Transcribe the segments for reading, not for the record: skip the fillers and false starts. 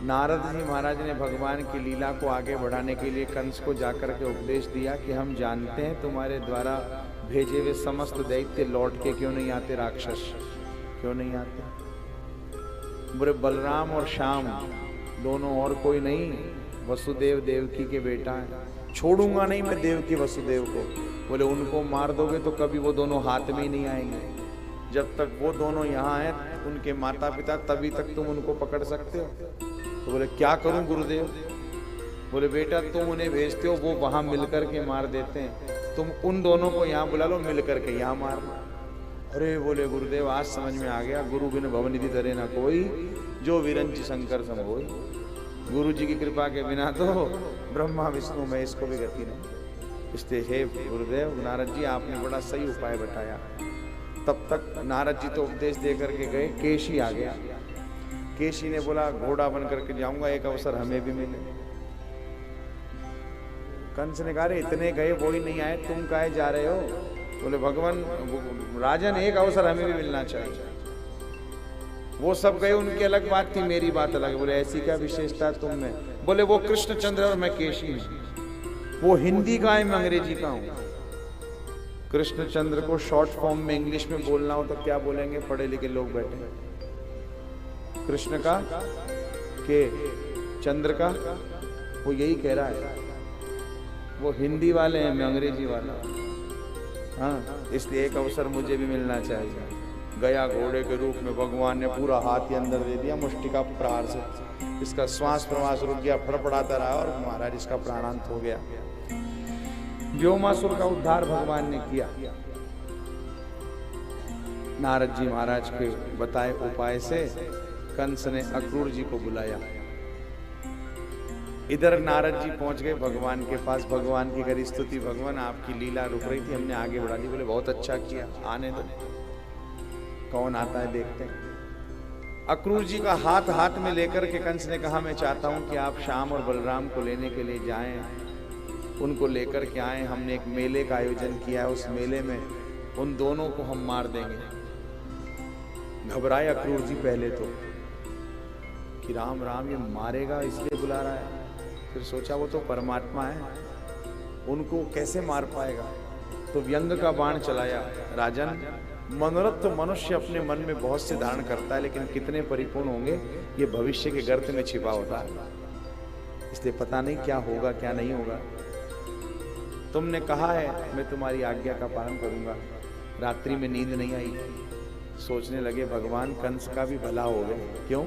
नारद जी महाराज ने भगवान की लीला को आगे बढ़ाने के लिए कंस को जाकर के उपदेश दिया कि हम जानते हैं तुम्हारे द्वारा भेजे हुए समस्त दैत्य लौट के क्यों नहीं आते, राक्षस क्यों नहीं आते। बोले बलराम और श्याम दोनों, और कोई नहीं, वसुदेव देवकी के बेटा है, छोड़ूंगा नहीं मैं देवकी वसुदेव को। बोले उनको मार दोगे तो कभी वो दोनों हाथ में ही नहीं आएंगे, जब तक वो दोनों यहाँ हैं उनके माता पिता तभी तक तुम उनको पकड़ सकते हो। तो बोले क्या करूं गुरुदेव। बोले बेटा तुम उन्हें भेजते हो, वो वहां मिलकर के मार देते हैं, तुम उन दोनों को यहाँ बुला लो, मिलकर के यहाँ मारना। अरे बोले गुरुदेव आज समझ में आ गया, गुरु बिन भवनिधि धरे ना कोई, जो विरंच शंकर सम होई। गुरु जी की कृपा के बिना तो ब्रह्मा विष्णु महेश को भी गति नहीं। इसलिए हे गुरुदेव नारद जी आपने बड़ा सही उपाय बताया। तब तक नारद जी तो उपदेश दे करके गए, केशी आ गया। केशी ने बोला घोड़ा बन करके जाऊंगा, एक अवसर हमें भी मिले। कंस ने कहा इतने गए वो ही नहीं आए, तुम काहे जा रहे हो। बोले भगवान राजन एक अवसर हमें भी मिलना चाहिए। वो सब गए, उनकी अलग बात थी, मेरी बात अलग। बोले ऐसी क्या विशेषता तुम में। बोले वो कृष्णचंद्र और मैं केशी हूं। वो हिंदी का है, मैं अंग्रेजी का हूं। कृष्णचंद्र को शॉर्ट फॉर्म में इंग्लिश में बोलना हो तो क्या बोलेंगे, पढ़े लिखे लोग बैठे। कृष्ण का के चंद्र का, वो यही कह रहा है। वो हिंदी वाले हैं, मैं अंग्रेजी वाला। हाँ, इसलिए एक अवसर मुझे भी मिलना चाहिए। गया घोड़े के रूप में, भगवान ने पूरा हाथ ही अंदर दे दिया मुष्टिका प्रहार से। इसका श्वास प्रवास रुक गया, फड़फड़ाता रहा और महाराज इसका प्राणांत हो गया। व्योमासुर का उद्धार भगवान ने किया। नारद जी महाराज के बताए उपाय से कंस ने अक्रूर जी को बुलाया। इधर नारद जी पहुंच गए भगवान के पास, भगवान की करी स्तुति। भगवान आपकी लीला रुक रही थी, हमने आगे बढ़ा दी। बोले बहुत अच्छा किया, आने दो, कौन आता है देखते हैं। अक्रूर जी का हाथ हाथ में लेकर के कंस ने कहा मैं चाहता हूं कि आप श्याम और बलराम को लेने के लिए जाएं, उनको लेकर के आए। हमने एक मेले का आयोजन किया है, उस मेले में उन दोनों को हम मार देंगे। घबराए अक्रूर जी पहले तो कि राम राम ये मारेगा इसलिए बुला रहा है। फिर सोचा वो तो परमात्मा है, उनको कैसे मार पाएगा। तो व्यंग का बाण चलाया। राजन मनोरथ तो मनुष्य अपने मन में बहुत से धारण करता है, लेकिन कितने परिपूर्ण होंगे ये भविष्य के गर्त में छिपा होता है, इसलिए पता नहीं क्या होगा क्या नहीं होगा। तुमने कहा है मैं तुम्हारी आज्ञा का पालन करूंगा। रात्रि में नींद नहीं आई, सोचने लगे भगवान कंस का भी भला हो गया। क्यों?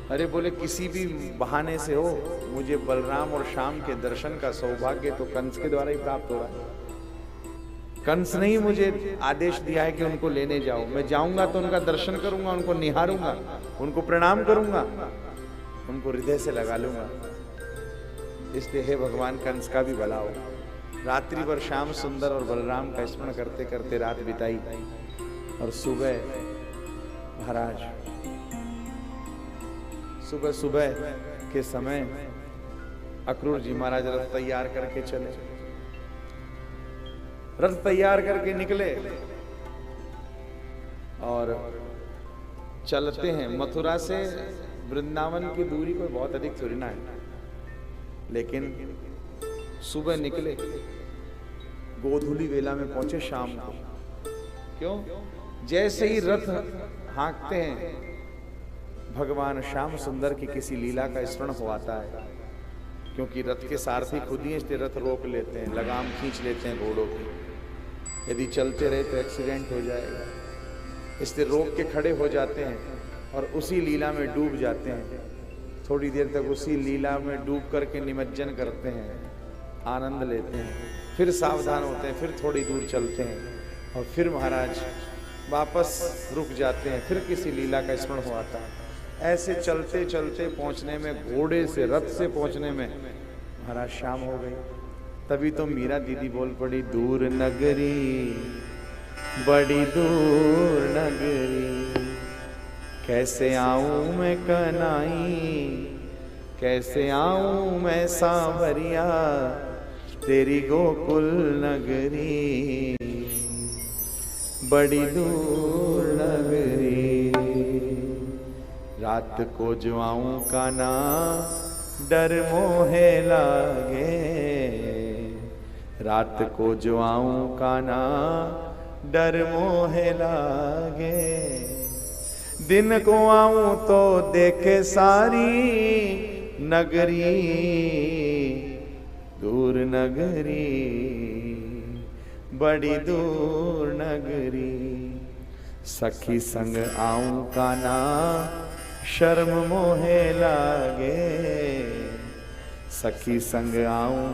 अरे बोले किसी भी बहाने से हो, मुझे बलराम और श्याम के दर्शन का सौभाग्य तो कंस के द्वारा ही प्राप्त हो रहा है। कंस ने ही मुझे आदेश दिया है कि उनको लेने जाओ। मैं जाऊंगा तो उनका दर्शन करूंगा, उनको निहारूंगा, उनको प्रणाम करूंगा, उनको हृदय से लगा लूंगा। इसलिए हे भगवान कंस का भी भला हो। रात्रि भर श्याम सुंदर और बलराम का स्मरण करते करते रात बिताई और सुबह महाराज सुबह के समय अक्रूर जी महाराज रथ तैयार करके चले। रथ तैयार करके निकले और चलते हैं। मथुरा से वृंदावन की दूरी कोई बहुत अधिक थोड़ी ना है, लेकिन सुबह निकले, गोधूली वेला में पहुंचे शाम को। क्यों? जैसे ही रथ हाँकते हैं भगवान श्याम सुंदर की किसी लीला का स्मरण हो आता है। क्योंकि रथ के सारथी खुद ही इसलिए रथ रोक लेते हैं, लगाम खींच लेते हैं घोड़ों की। यदि चलते रहे तो एक्सीडेंट हो जाएगा, इसलिए रोक के खड़े हो जाते हैं और उसी लीला में डूब जाते हैं। थोड़ी देर तक उसी लीला में डूब करके निमज्जन करते हैं, आनंद लेते हैं, फिर सावधान होते हैं, फिर थोड़ी दूर चलते हैं और फिर महाराज वापस रुक जाते हैं, फिर किसी लीला का स्मरण हो आता है। ऐसे चलते चलते पहुंचने में, घोड़े से रथ से पहुंचने में महाराज शाम हो गई। तभी तो मीरा दीदी बोल पड़ी, दूर नगरी बड़ी दूर नगरी, कैसे आऊं मैं कनाई, कैसे आऊं मैं सांवरिया, तेरी गोकुल नगरी बड़ी दूर नगरी। रात को जो आऊं काना डर मोहे लागे, रात को जो आऊं काना डर मोहे लागे। दिन को आऊं तो देखे सारी नगरी, दूर नगरी बड़ी दूर नगरी। सखी संग आऊं काना शर्म मोहे लागे, सखी संग आऊं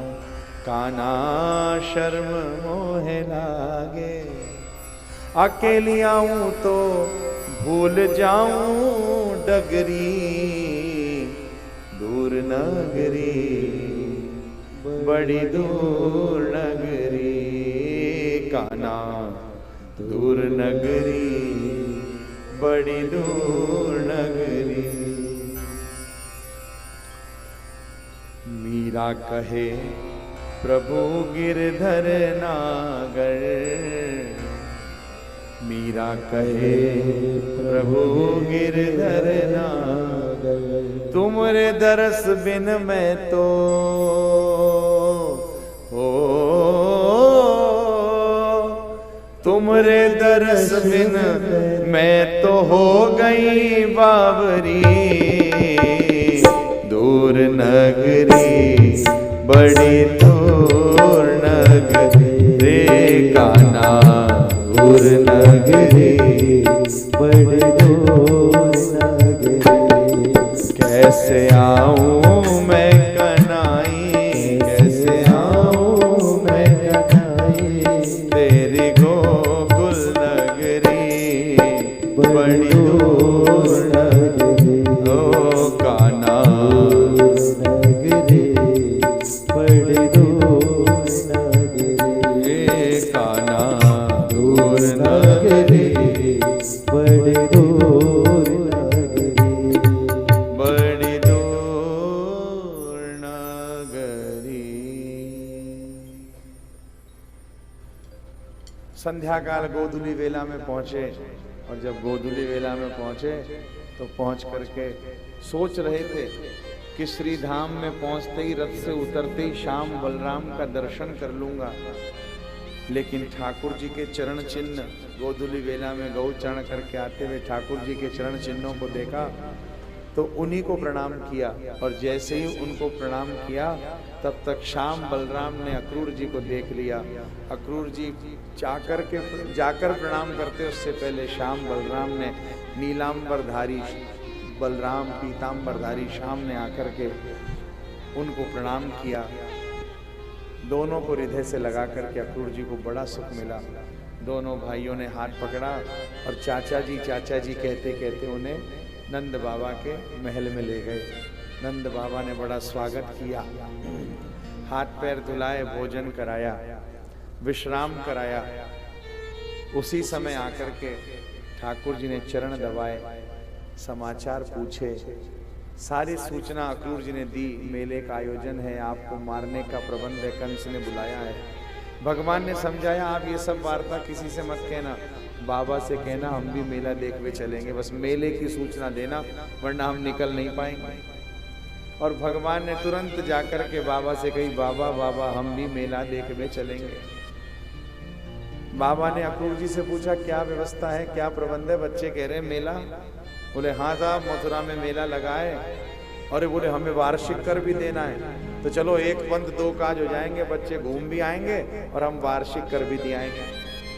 काना शर्म मोहे लागे। अकेली आऊं तो भूल जाऊं डगरी, दूर नगरी बड़ी दूर नगरी। काना दूर नगरी बड़ी दूर नगरी। मीरा कहे प्रभु गिरधर नागर, मीरा कहे प्रभु गिरधर नागर। तुमरे दरस बिन मैं तो हो, तुमरे दरस बिन मैं तो हो गई बावरी, दूर नगरी बड़ी दूर नगरी। काना दूर नगरी बड़ी दूर नगरी। कैसे आऊं मैं कनाई, कैसे आऊं मैं कनाई, तेरी गोकुल नगरी बड़ी दूर नगरी। ओ काना नगरी बड़ी दूर नगरी। काना दूर नगरी बड़ी दूर नगरी, बड़ी दूर नगरी। संध्या काल गोधुली वेला में पहुंचे, और जब गोधुली वेला में पहुंचे तो पहुंच करके सोच रहे थे कि श्री धाम में पहुंचते ही रथ से उतरते ही श्याम बलराम का दर्शन कर लूंगा। लेकिन ठाकुर जी के चरण चिन्ह गोधुली वेला में गौ चरण करके आते हुए ठाकुर जी के चरण चिन्हों को देखा तो उन्हीं को प्रणाम किया। और जैसे ही उनको प्रणाम किया तब तक श्याम बलराम ने अक्रूर जी को देख लिया। अक्रूर जी जाकर प्रणाम करते उससे पहले श्याम बलराम ने नीलांबरधारी बलराम पीतांबरधारी श्याम ने आकर के उनको प्रणाम किया। दोनों को हृदय से लगा करके अक्रूर जी को बड़ा सुख मिला। दोनों भाइयों ने हाथ पकड़ा और चाचा जी कहते कहते उन्हें नंद बाबा के महल में ले गए। नंद बाबा ने बड़ा स्वागत किया, हाथ पैर धुलाए, भोजन कराया, विश्राम कराया। उसी समय आकर के ठाकुर जी ने चरण दबाए, समाचार पूछे, सारी सूचना अक्रूर जी ने दी। मेले का आयोजन है, आपको मारने का प्रबंध है, कंस ने बुलाया है। भगवान ने समझाया आप ये सब वार्ता किसी से मत कहना, बाबा से कहना हम भी मेला देखने चलेंगे, बस मेले की सूचना देना वरना हम निकल नहीं पाएंगे। और भगवान ने तुरंत जाकर के बाबा से कही, बाबा बाबा हम भी मेला देखने चलेंगे। बाबा ने अक्रूर जी से पूछा क्या व्यवस्था है, क्या प्रबंध है? बच्चे कह रहे हैं मेला। बोले हाँ साहब मथुरा में मेला लगा है, और बोले हमें वार्षिक कर भी देना है। तो चलो एक पंथ दो काज हो जाएंगे, बच्चे घूम भी आएंगे और हम वार्षिक कर भी दिलाएंगे।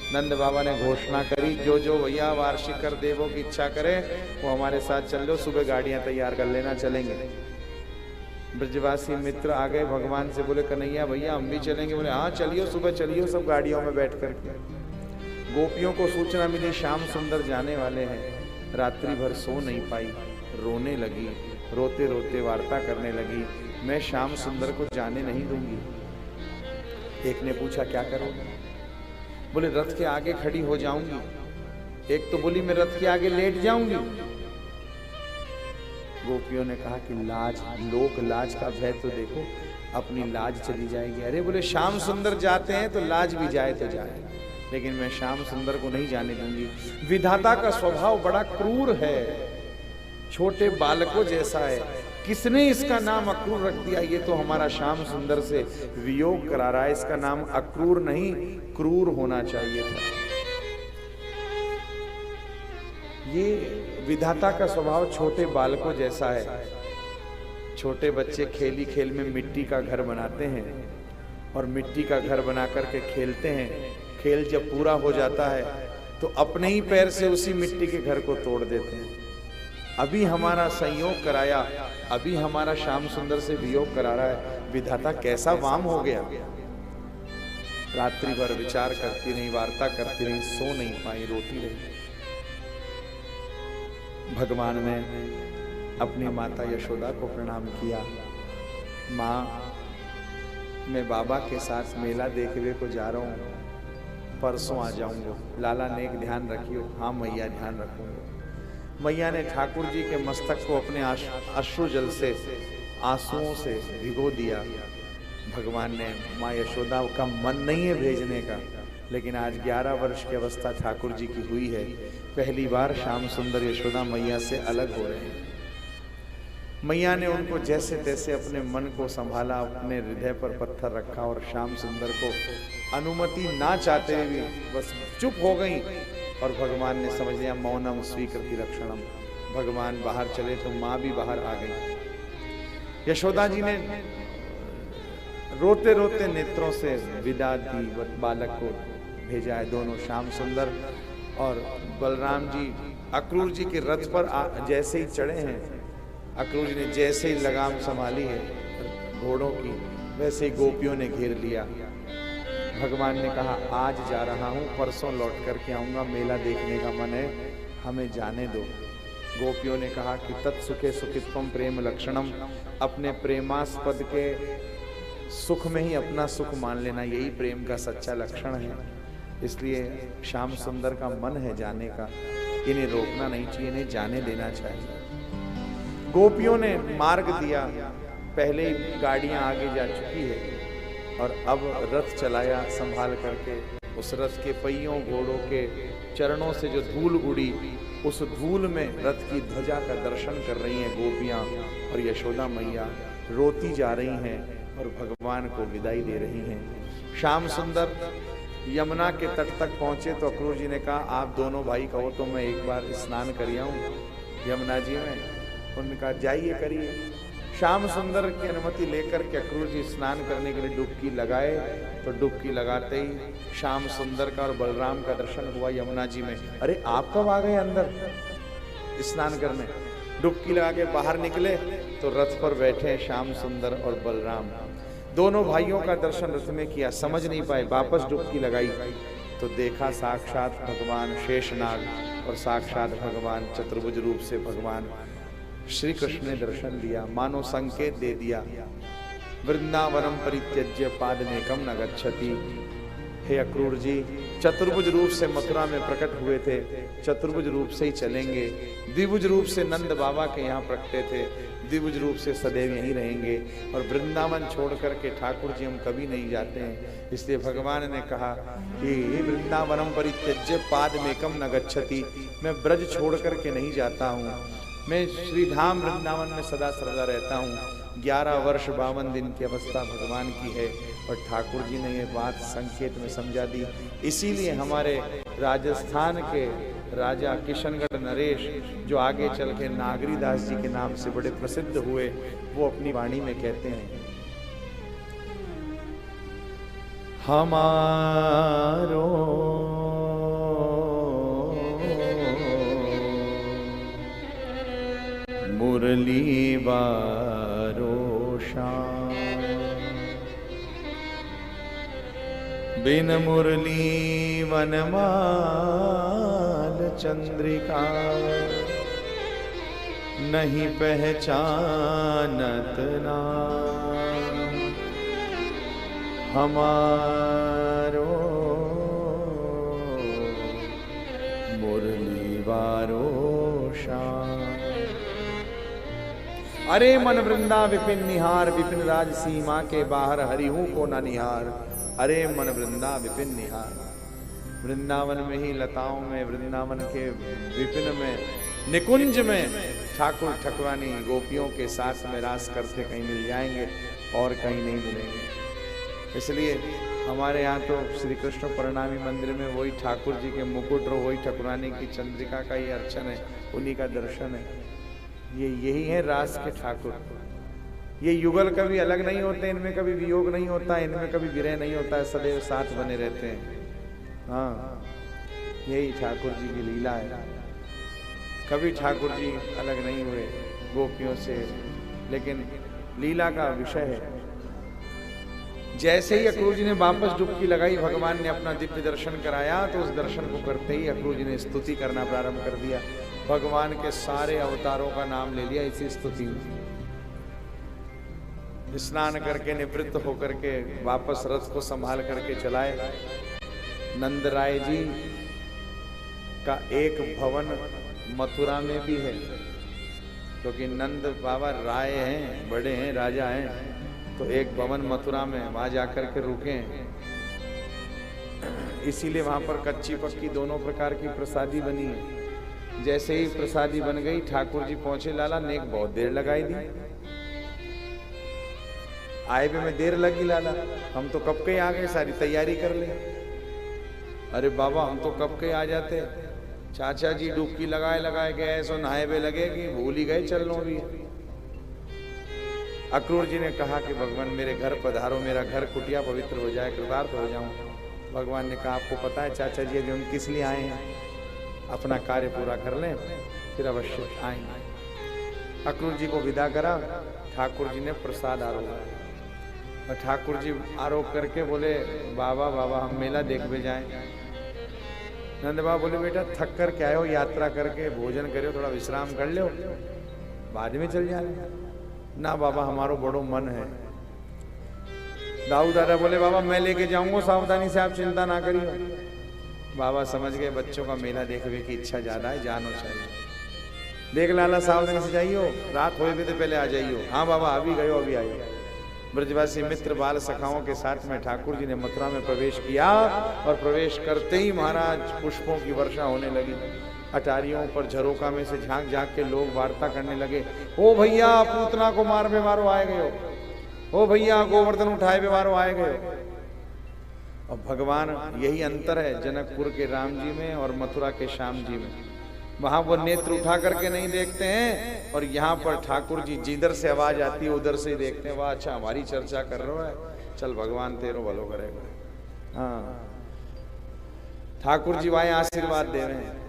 नंद बाबा ने घोषणा करी, जो जो भैया वार्षिक कर देवों की इच्छा करे वो हमारे साथ चल लो, सुबह गाड़ियां तैयार कर लेना, चलेंगे। ब्रजवासी मित्र आ गए, भगवान से बोले कन्हैया भैया हम भी चलेंगे। बोले हाँ चलियो, सुबह चलियो सब गाड़ियों में बैठ करके। गोपियों को सूचना मिली श्याम सुंदर जाने वाले हैं। रात्रि भर सो नहीं पाई, रोने लगी, रोते रोते वार्ता करने लगी, मैं श्याम सुंदर को जाने नहीं दूंगी। एक ने पूछा क्या करोगे? बोले रथ के आगे खड़ी हो जाऊंगी। एक तो बोली मैं रथ के आगे लेट जाऊंगी। गोपियों ने कहा कि लाज, लोक लाज का भय तो देखो, अपनी लाज चली जाएगी। अरे बोले श्याम सुंदर जाते हैं तो लाज भी जाए तो जाए, लेकिन मैं श्याम सुंदर को नहीं जाने दूंगी। विधाता का स्वभाव बड़ा क्रूर है। छोटे बालकों जैसा है। किसने इसका नाम अक्रूर रख दिया? ये तो हमारा श्याम सुंदर से वियोग करा रहा है। इसका नाम अक्रूर नहीं क्रूर होना चाहिए था। ये विधाता का स्वभाव छोटे बालकों जैसा है। छोटे बच्चे खेली खेल में मिट्टी का घर बनाते हैं और मिट्टी का घर बना करके खेलते हैं। खेल जब पूरा हो जाता है तो अपने ही पैर से उसी मिट्टी के घर को तोड़ देते हैं। अभी हमारा संयोग कराया, अभी हमारा श्याम सुंदर से वियोग करा रहा है। विधाता कैसा वाम हो गया। रात्रि भर विचार करती रही, वार्ता करती रही, सो नहीं पाई, रोती रही। भगवान ने अपनी माता यशोदा को प्रणाम किया। माँ, मैं बाबा के साथ मेला देखने को जा रहा हूँ, परसों आ जाऊंगा। लाला ने एक ध्यान रखियो। हाँ मैया, ध्यान रखूंगा। मैया ने ठाकुर जी के मस्तक को अपने अश्रु जल से, आंसुओं से भिगो दिया। भगवान ने, माँ यशोदा का मन नहीं है भेजने का, लेकिन आज 11 वर्ष की अवस्था ठाकुर जी की हुई है। पहली बार श्याम सुंदर यशोदा मैया से अलग हो रहे हैं। मैया ने उनको जैसे तैसे अपने मन को संभाला, अपने हृदय पर पत्थर रखा और श्याम सुंदर को अनुमति ना चाहते हुए बस चुप हो गई। और भगवान ने समझ लिया, मौनम स्वीकृति लक्षणम। भगवान बाहर चले तो माँ भी बाहर आ गई। यशोदा जी ने रोते रोते नेत्रों से विदा दी, बालक को भेजा है। दोनों श्याम सुंदर और बलराम जी अक्रूर जी के रथ पर जैसे ही चढ़े हैं, अक्रूर जी ने जैसे ही लगाम संभाली है घोड़ों की, वैसे ही गोपियों ने घेर लिया। भगवान ने कहा, आज जा रहा हूँ, परसों लौट करके आऊँगा, मेला देखने का मन है, हमें जाने दो। गोपियों ने कहा कि तत्सुखे सुखित्वम प्रेम लक्षणम, अपने प्रेमास्पद के सुख में ही अपना सुख मान लेना, यही प्रेम का सच्चा लक्षण है। इसलिए श्याम सुंदर का मन है जाने का, इन्हें रोकना नहीं चाहिए, इन्हें जाने देना चाहिए। गोपियों ने मार्ग दिया, पहले ही गाड़ियां आगे जा चुकी है और अब रथ चलाया संभाल करके। उस रथ के पहियों, घोड़ों के चरणों से जो धूल उड़ी, उस धूल में रथ की ध्वजा का दर्शन कर रही हैं गोपियां और यशोदा मैया रोती जा रही हैं और भगवान को विदाई दे रही हैं। श्याम सुंदर यमुना के तट तक पहुंचे तो अक्रूर जी ने कहा, आप दोनों भाई कहो तो मैं एक बार स्नान कर आऊं यमुना जी में। उन्होंने कहा, जाइए करिए। श्याम सुंदर की अनुमति लेकर के अक्रूर जी स्नान करने के लिए डुबकी लगाए तो डुबकी लगाते ही श्याम सुंदर का और बलराम का दर्शन हुआ यमुना जी में। अरे आप कब आ गए अंदर स्नान करने? डुबकी लगा के बाहर निकले तो रथ पर बैठे श्याम सुंदर और बलराम। दोनों भाइयों का दर्शन रथ में किया, समझ नहीं पाए, वापस डुबकी लगाई तो देखा साक्षात भगवान शेषनाग और साक्षात भगवान चतुर्भुज रूप से भगवान श्री कृष्ण ने दर्शन दिया। मानो संकेत दे दिया, वृंदावनम परित्यज्य पादमेकम न गच्छति। हे अक्रूर जी, चतुर्भुज रूप से मथुरा में प्रकट हुए थे, चतुर्भुज रूप से ही चलेंगे। द्विभुज रूप से नंद बाबा के यहाँ प्रकटे थे, द्विभुज रूप से सदैव यहीं रहेंगे और वृंदावन छोड़ करके ठाकुर जी हम कभी नहीं जाते हैं। इसलिए भगवान ने कहा कि वृंदावनम परित्यज्य पादमेकम न गच्छति, मैं ब्रज छोड़ करके नहीं जाता हूँ, मैं श्री धाम वृंदावन में सदा सर्वदा रहता हूँ। 11 वर्ष 52 दिन की अवस्था भगवान की है और ठाकुर जी ने ये बात संकेत में समझा दी। इसीलिए हमारे राजस्थान के राजा किशनगढ़ नरेश, जो आगे चल के नागरीदास जी के नाम से बड़े प्रसिद्ध हुए, वो अपनी वाणी में कहते हैं, हमारो मुरली बारो श्याम, बिन मुरली वनमाल चंद्रिका, नहीं पहचानत नाम, हमारो मुरली बारो श्याम। अरे मन वृंदा विपिन निहार, विपिन राज सीमा के बाहर हरिहू को न निहार। अरे मन वृंदा विपिन निहार, वृंदावन में ही लताओं में, वृंदावन के विपिन में, निकुंज में ठाकुर ठकुरानी गोपियों के साथ में रास करते कहीं मिल जाएंगे और कहीं नहीं मिलेंगे। इसलिए हमारे यहाँ तो श्री कृष्ण प्रणामी मंदिर में वही ठाकुर जी के मुकुट और वही ठकुरानी की चंद्रिका का ही अर्चन है, उन्हीं का दर्शन है। यही है रास के ठाकुर। ये युगल कभी अलग नहीं होते, इनमें कभी वियोग नहीं होता, इनमें कभी विरह नहीं होता है, सदैव साथ बने रहते हैं। हाँ, यही ठाकुर जी की लीला है। कभी ठाकुर जी अलग नहीं हुए गोपियों से, लेकिन लीला का विषय है। जैसे ही अक्रूर जी ने वापस डुबकी लगाई, भगवान ने अपना दिव्य दर्शन कराया, तो उस दर्शन को करते ही अक्रूर जी ने स्तुति करना प्रारंभ कर दिया। भगवान के सारे अवतारों का नाम ले लिया इसी स्तुति में। स्नान करके निवृत्त होकर के वापस रथ को संभाल करके चलाए। नंद राय जी का एक भवन मथुरा में भी है, क्योंकि नंद बाबा राय हैं, बड़े हैं, राजा हैं, तो एक भवन मथुरा में, वहां जाकर के रुके हैं। इसीलिए वहां पर कच्ची पक्की दोनों प्रकार की प्रसादी बनी है। जैसे ही प्रसादी बन गई, ठाकुर जी पहुंचे। लाला ने एक बहुत देर लगाई दी, आए भी में देर लगी। लाला हम तो कब के आ गए, सारी तैयारी कर ले। अरे बाबा हम तो कब के आ जाते, चाचा जी डुबकी लगाए गए, सो नहाए भी लगे कि भूल ही गए चलनो भी। अक्रूर जी ने कहा कि भगवान मेरे घर पधारो, मेरा घर कुटिया पवित्र हो जाए, कृतार्थ हो जाऊं। भगवान ने कहा आपको पता है चाचा जी अभी हम किस लिए आए हैं, अपना कार्य पूरा कर लें फिर अवश्य आएंगे। अक्रूर जी को विदा करा। ठाकुर जी ने प्रसाद आरोप, और ठाकुर जी आरोप करके बोले बाबा बाबा हम मेला देख भी जाएं। नंद बाबा बोले बेटा थक कर के आए हो, यात्रा करके भोजन करो, थोड़ा विश्राम कर लो, बाद में चल जाए। ना बाबा हमारो बड़ो मन है। दाऊ दादा बोले बाबा मैं लेके जाऊंगा, सावधानी से, आप चिंता ना करिए। बाबा समझ गए बच्चों का मेला देखने की इच्छा ज्यादा है, जानो चाहिए। देख लाला सावधानी से जाइयो, रात होए भी तो पहले आ जाइयो। हाँ बाबा अभी गयो, अभी आइयो। ब्रजवासी मित्र बाल सखाओं के साथ में ठाकुर जी ने मथुरा में प्रवेश किया, और प्रवेश करते ही महाराज पुष्पों की वर्षा होने लगी। अटारियों पर झरोका में से झांक झांक के लोग वार्ता करने लगे। ओ भैया पूतना को मार बेमारो आए गए हो, ओ भैया गोवर्धन उठाए बेमारो आए गए हो। और भगवान, यही अंतर है जनकपुर के राम जी में और मथुरा के श्याम जी में। वहां वो नेत्र उठा करके नहीं देखते हैं, और यहाँ पर ठाकुर जी जिधर से आवाज आती है उधर से ही देखते हैं। वाह अच्छा हमारी चर्चा कर रहा है, चल भगवान तेरो भलो करेगा। हाँ ठाकुर जी वाए आशीर्वाद दे रहे हैं।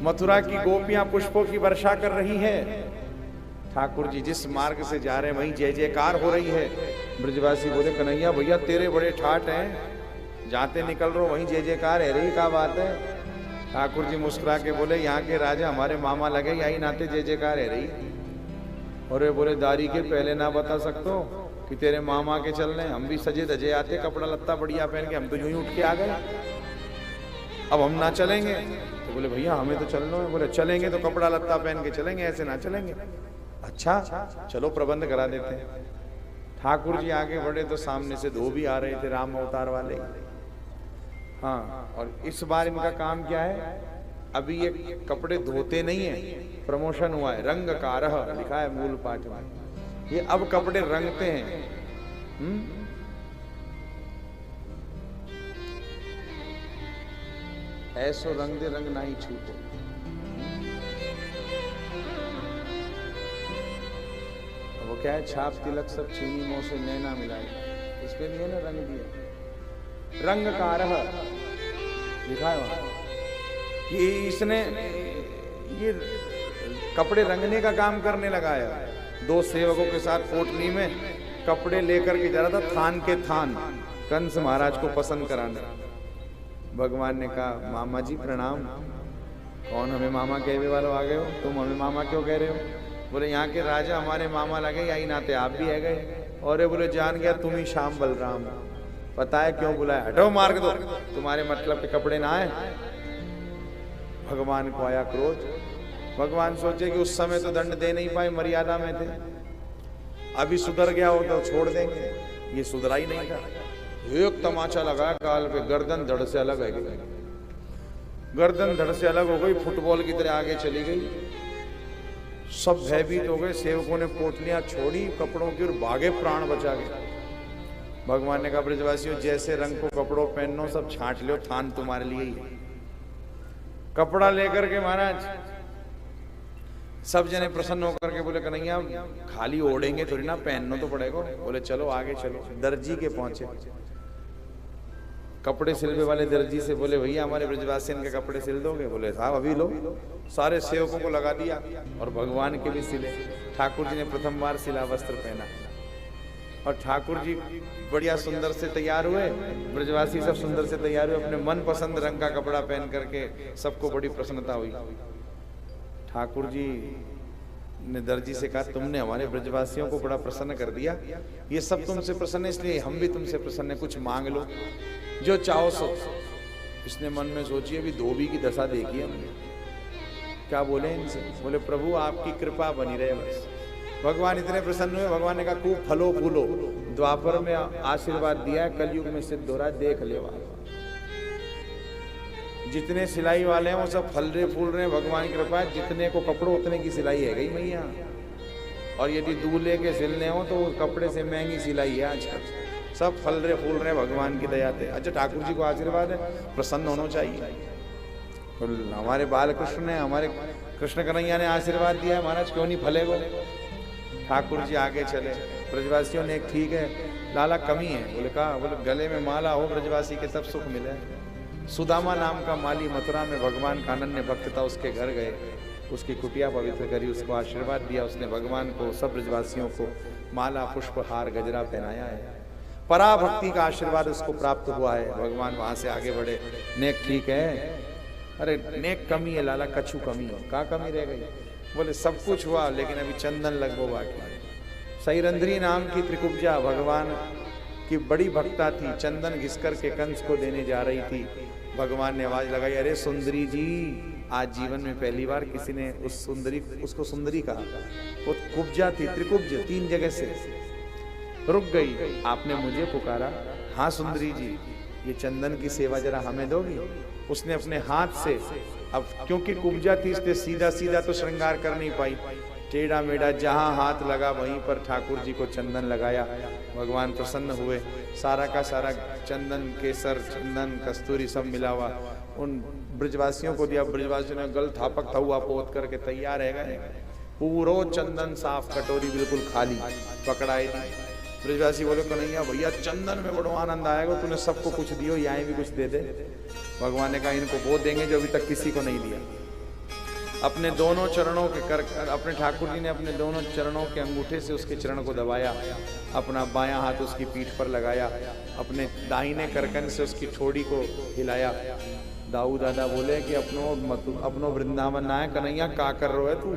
मथुरा की गोपियां पुष्पों की वर्षा कर रही है। ठाकुर जी जिस मार्ग से जा रहे हैं वहीं जय जयकार हो रही है। ब्रजवासी बोले कन्हैया भैया तेरे बड़े ठाट हैं, जाते निकल रहे हो वहीं जय जयकार है रही, क्या बात है। ठाकुर जी मुस्कुरा के बोले यहाँ के राजा हमारे मामा लगे, यही नाते जय जयकार है रही। और वे बोले दारी के पहले ना बता सकते हो कि तेरे मामा के चलने, हम भी सजे धजे आते, कपड़ा लत्ता बढ़िया पहन के, हम तो यूं ही उठ के आ गए, अब हम ना चलेंगे। तो बोले भैया हमें तो चलना है। बोले चलेंगे तो कपड़ा लत्ता पहन के चलेंगे, ऐसे ना चलेंगे। अच्छा चलो प्रबंध करा देते हैं। ठाकुर जी आगे बढ़े तो सामने से धोबी आ रहे थे, राम अवतार वाले। हाँ, और इस बार इनका काम क्या है, अभी ये कपड़े धोते नहीं है, प्रमोशन हुआ है, रंगकारः लिखा है मूल पाठ में। ये अब कपड़े रंगते हैं। ऐसो रंग दे रंग ना ही छूटे। वो क्या है, छाप तिलक सब चीनी मोह से नैना मिलाए, इस पे भी है ना रंग दिया, रंगकारः लिखा है वहां। ये इसने ये कपड़े रंगने का काम करने लगा है। दो सेवकों के साथ कोठरी में कपड़े लेकर के जा रहा था, थान के थान, कंस महाराज को पसंद कराने। भगवान ने कहा मामा जी प्रणाम। कौन हमें मामा कहने वालों आ गए हो, तुम हमें मामा क्यों कह रहे हो। बोले यहाँ के राजा हमारे मामा लगे, यही नाते आप भी है गए। और ये बोले जान गया तुम ही श्याम बलराम, पता है क्यों बुलाया, हटो मार्ग दो, तुम्हारे मतलब के कपड़े ना आए। भगवान को आया क्रोध। भगवान सोचे कि उस समय तो दंड दे नहीं पाए, मर्यादा में थे, अभी सुधर गया हो तो छोड़ देंगे। ये सुधरा ही नहीं था, एक तमाचा लगाया काल पे, गर्दन धड़ से अलग है गई, गर्दन धड़ से अलग हो गई, फुटबॉल की तरह आगे चली गई। सब भयभीत हो गए। सेवकों ने पोटलियां छोड़ी कपड़ों की और भागे प्राण बचा के। भगवान ने कहा ब्रजवासियों जैसे रंग को कपड़ों पहनो सब छांट लो, थान तुम्हारे लिए ही। कपड़ा लेकर के महाराज सब जने प्रसन्न होकर के बोले कन्हैया खाली ओढ़ेंगे थोड़ी ना, पहनना तो पड़ेगा। बोले चलो आगे चलो। दर्जी के पहुंचे, कपड़े सिलने वाले दर्जी से बोले भैया हमारे ब्रजवासियन के कपड़े सिल दोगे? बोले साहब अभी लो। सारे सेवकों को लगा दिया और भगवान के भी सिले। ठाकुर जी ने प्रथम बार सिला वस्त्र पहना और ठाकुर जी बढ़िया सुंदर से तैयार हुए। ब्रजवासी सब सुंदर से तैयार हुए, अपने मन पसंद रंग का कपड़ा पहन करके सबको बड़ी प्रसन्नता हुई। ठाकुर जी ने दर्जी से कहा तुमने हमारे ब्रजवासियों को बड़ा प्रसन्न कर दिया, ये सब तुमसे प्रसन्न है इसलिए हम भी तुमसे प्रसन्न है, कुछ मांग लो जो चाहो सो। इसने मन में सोची अभी धोबी की दशा देखी हमने, क्या बोले इनसे? बोले प्रभु आपकी कृपा बनी रहे बस। भगवान इतने प्रसन्न हुए, भगवान ने कहा खूब फलो फूलो। द्वापर में आशीर्वाद दिया है, कलयुग में सिद्ध हो रहा है, देख ले। जितने सिलाई वाले हैं वो सब फल रहे फूल रहे हैं, भगवान की कृपा है। जितने को कपड़ों उतने की सिलाई है गई मैया। और यदि दूल्हे के सिलने हो तो कपड़े से महंगी सिलाई है आजकल। सब फल रहे फूल रहे भगवान की दया से। अच्छा ठाकुर जी को आशीर्वाद है, प्रसन्न होना चाहिए। हमारे बाल कृष्ण ने, हमारे कृष्ण कन्हैया ने आशीर्वाद दिया है महाराज, क्यों नहीं फलेगो? ठाकुर जी आगे चले। ब्रजवासियों ने ठीक है लाला कमी है। बोले कहा? बोले गले में माला हो ब्रजवासी के तब सुख मिले। सुदामा नाम का माली मथुरा में भगवान का अनन्य भक्त था, उसके घर गए, उसकी कुटिया पवित्र करी, उसको आशीर्वाद दिया। उसने भगवान को सब ब्रजवासियों को माला पुष्प हार गजरा पहनाया है। पराभक्ति का आशीर्वाद उसको प्राप्त हुआ है। भगवान वहां से आगे बढ़े। नेक ठीक है? अरे नेक कमी है लाला, कछु कमी हो। क्या कमी रह गई? बोले सब कुछ हुआ लेकिन अभी चंदन लगभो बाकी। सईरंध्री नाम की त्रिकुब्जा भगवान की बड़ी भक्ता थी, चंदन घिस करके कंस को देने जा रही थी। भगवान ने आवाज लगाई अरे सुंदरी जी। आज जीवन में पहली बार किसी ने उसको सुंदरी कहा। वो कुब्जा थी, त्रिकुब्ज, 3 जगह से रुक गई। आपने मुझे पुकारा? हाँ सुंदरी जी, ये चंदन की सेवा जरा हमें दोगी? उसने अपने हाथ से, अब क्योंकि कुब्जा थी इसलिए सीधा सीधा तो श्रृंगार कर नहीं पाई, टेढ़ा मेढ़ा जहां हाथ लगा वहीं पर ठाकुर जी को चंदन लगाया। भगवान प्रसन्न हुए। सारा का सारा चंदन, केसर, चंदन, कस्तूरी सब मिला हुआ उन ब्रजवासियों को दिया। ब्रजवासियों ने गल थापक हुआ पोत करके तैयार है गए। पूरा चंदन साफ, कटोरी बिल्कुल खाली पकड़ाई दी। ब्रजवासी बोले कन्हैया भैया चंदन में बड़ो आनंद आएगा, तूने सबको कुछ दियो, यहाँ भी कुछ दे दे। भगवान ने कहा इनको वो देंगे जो अभी तक किसी को नहीं दिया। अपने दोनों चरणों के अपने ठाकुर जी ने अपने दोनों चरणों के अंगूठे से उसके चरण को दबाया, अपना बायां हाथ उसकी पीठ पर लगाया, अपने दाहिने करकन से उसकी ठोड़ी को हिलाया। दाऊ दादा बोले कि अपनो वृंदावन ना है कन्हैया, का कर रहे है तू?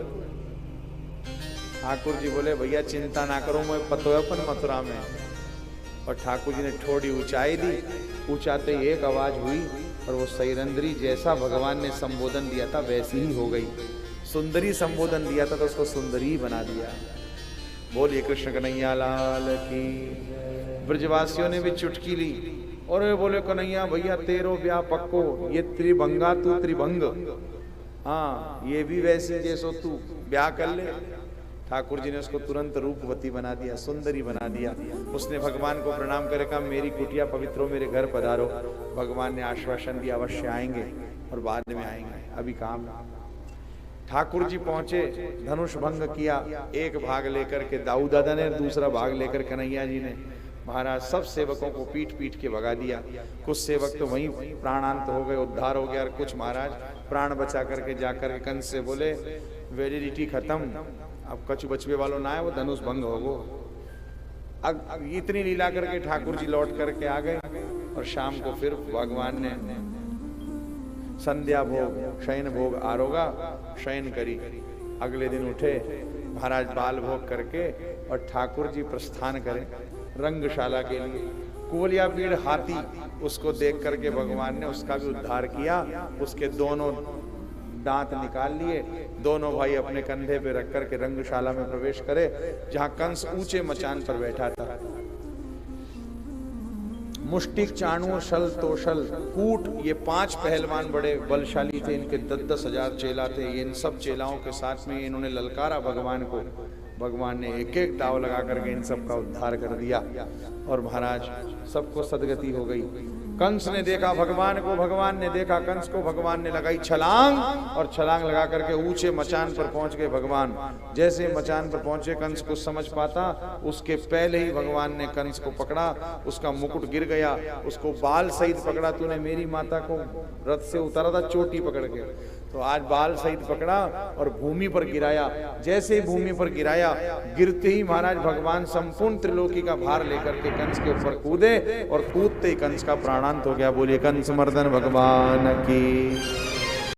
ठाकुर जी बोले भैया चिंता ना करो, मैं पतो है अपन मथुरा में। और ठाकुर जी ने ठोड़ी ऊंचाई दी। ऊंचाते एक आवाज हुई और वो सईरंध्री जैसा भगवान ने संबोधन दिया था वैसी ही हो गई। सुंदरी संबोधन दिया था तो उसको सुंदरी बना दिया। बोलिए कृष्ण कन्हैया लाल की। ब्रजवासियों ने भी चुटकी ली और वे बोले कन्हैया भैया तेरो ब्याह पक्को, ये त्रिभंगा तू त्रिभंग, हाँ ये भी वैसी जैसो तू ब्याह कर ले। ठाकुर जी ने उसको तुरंत रूपवती बना दिया, सुंदरी बना दिया। उसने भगवान को प्रणाम करके कहा मेरी कुटिया पवित्र हो, मेरे घर पधारो। भगवान ने आश्वासन दिया अवश्य आएंगे और बाद में आएंगे, अभी काम। ठाकुर जी पहुंचे, धनुष भंग किया, एक भाग लेकर के दाऊ दादा ने, दूसरा भाग लेकर कन्हैया जी ने। महाराज सब सेवकों को पीट पीट के भगा दिया। कुछ सेवक तो वहीं प्राणांत हो गए, उद्धार हो गया, और कुछ महाराज प्राण बचा करके जाकर के कंस से बोले वैलिडिटी खत्म, अब कछु बचवे वालों ना है, वो धनुष भंग हो गो। अब इतनी लीला करके ठाकुर जी लौट करके आ गए और शाम को फिर भगवान ने संध्या भोग, शयन भोग, आरोगा शयन करी। अगले दिन उठे महाराज बाल भोग करके और ठाकुर जी प्रस्थान करें रंगशाला के लिए। कुवलिया पीड़ हाथी, उसको देख करके भगवान ने उसका भी उद्धार किया। उसके दोनों दांत निकाल लिए, दोनों भाई अपने कंधे पे रख करके रंगशाला में प्रवेश करे, जहां कंस ऊंचे मचान पर बैठा था। मुष्टिक, चाणूर, शल, तोशल, कूट, ये 5 पहलवान बड़े बलशाली थे। इनके 10-10 हजार चेला थे। इन सब चेलाओं के साथ में इन्होंने ललकारा भगवान को। भगवान ने एक एक दाव लगा करके इन सब का उद्धार कर दिया और महाराज सबको सदगति हो गई। कंस ने देखा भगवान को, भगवान ने देखा कंस को। भगवान ने लगाई छलांग और छलांग लगा करके ऊंचे मचान पर पहुंच गए भगवान। जैसे मचान पर पहुंचे, कंस को समझ पाता, उसके पहले ही भगवान ने कंस को पकड़ा। उसका मुकुट गिर गया, उसको बाल सहित पकड़ा। तूने मेरी माता को रथ से उतारा था चोटी पकड़ के, तो आज बाल सहित पकड़ा और भूमि पर गिराया। जैसे ही भूमि पर गिराया, गिरते ही महाराज भगवान संपूर्ण त्रिलोकी का भार लेकर के कंस के ऊपर कूदे और कूदते ही कंस का प्राणांत हो गया। बोलिए कंस मर्दन भगवान की।